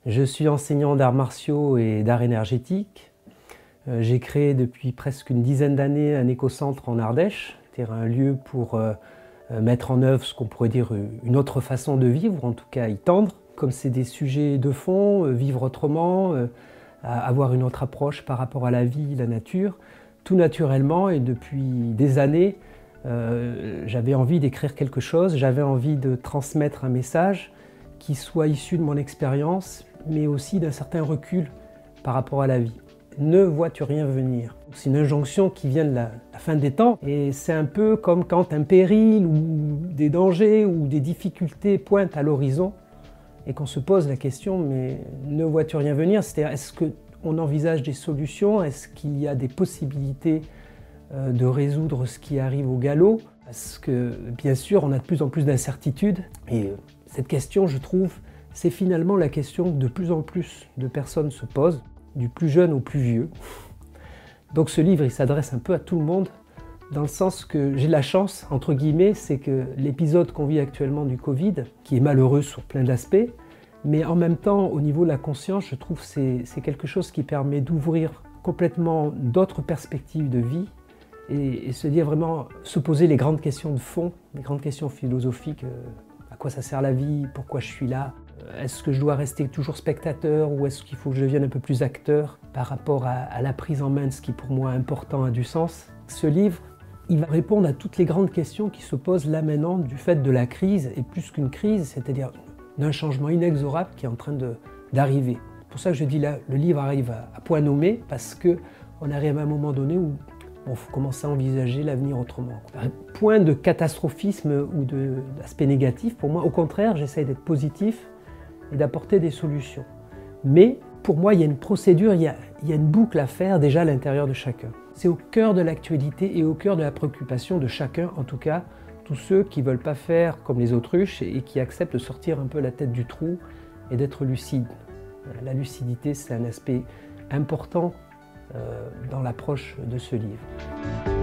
Je suis enseignant d'arts martiaux et d'art énergétique. J'ai créé depuis presque une dizaine d'années un écocentre en Ardèche, c'est-à-dire un lieu pour mettre en œuvre ce qu'on pourrait dire une autre façon de vivre, ou en tout cas y tendre. Comme c'est des sujets de fond, vivre autrement, avoir une autre approche par rapport à la vie, la nature, tout naturellement et depuis des années, j'avais envie d'écrire quelque chose, j'avais envie de transmettre un message qui soit issu de mon expérience, mais aussi d'un certain recul par rapport à la vie. Ne vois-tu rien venir? C'est une injonction qui vient de la fin des temps, et c'est un peu comme quand un péril ou des dangers ou des difficultés pointent à l'horizon et qu'on se pose la question, mais ne vois-tu rien venir? C'est-à-dire, est-ce qu'on envisage des solutions? Est-ce qu'il y a des possibilités de résoudre ce qui arrive au galop? Parce que, bien sûr, on a de plus en plus d'incertitudes, et cette question, je trouve, c'est finalement la question que de plus en plus de personnes se posent, du plus jeune au plus vieux. Donc ce livre, il s'adresse un peu à tout le monde, dans le sens que j'ai la chance, entre guillemets, c'est que l'épisode qu'on vit actuellement du Covid, qui est malheureux sur plein d'aspects, mais en même temps, au niveau de la conscience, je trouve que c'est quelque chose qui permet d'ouvrir complètement d'autres perspectives de vie, et se dire vraiment, se poser les grandes questions de fond, les grandes questions philosophiques. À quoi ça sert la vie? Pourquoi je suis là? Est-ce que je dois rester toujours spectateur, ou est-ce qu'il faut que je devienne un peu plus acteur par rapport à la prise en main de ce qui pour moi est important, a du sens? Ce livre, il va répondre à toutes les grandes questions qui se posent là maintenant du fait de la crise, et plus qu'une crise, c'est-à-dire d'un changement inexorable qui est en train d'arriver. C'est pour ça que je dis là, le livre arrive à point nommé, parce qu'on arrive à un moment donné où il faut commencer à envisager l'avenir autrement. Point de catastrophisme ou d'aspect négatif, pour moi, au contraire, j'essaye d'être positif et d'apporter des solutions. Mais pour moi, il y a une procédure, il y a une boucle à faire déjà à l'intérieur de chacun. C'est au cœur de l'actualité et au cœur de la préoccupation de chacun, en tout cas, tous ceux qui ne veulent pas faire comme les autruches et qui acceptent de sortir un peu la tête du trou et d'être lucides. La lucidité, c'est un aspect important dans l'approche de ce livre.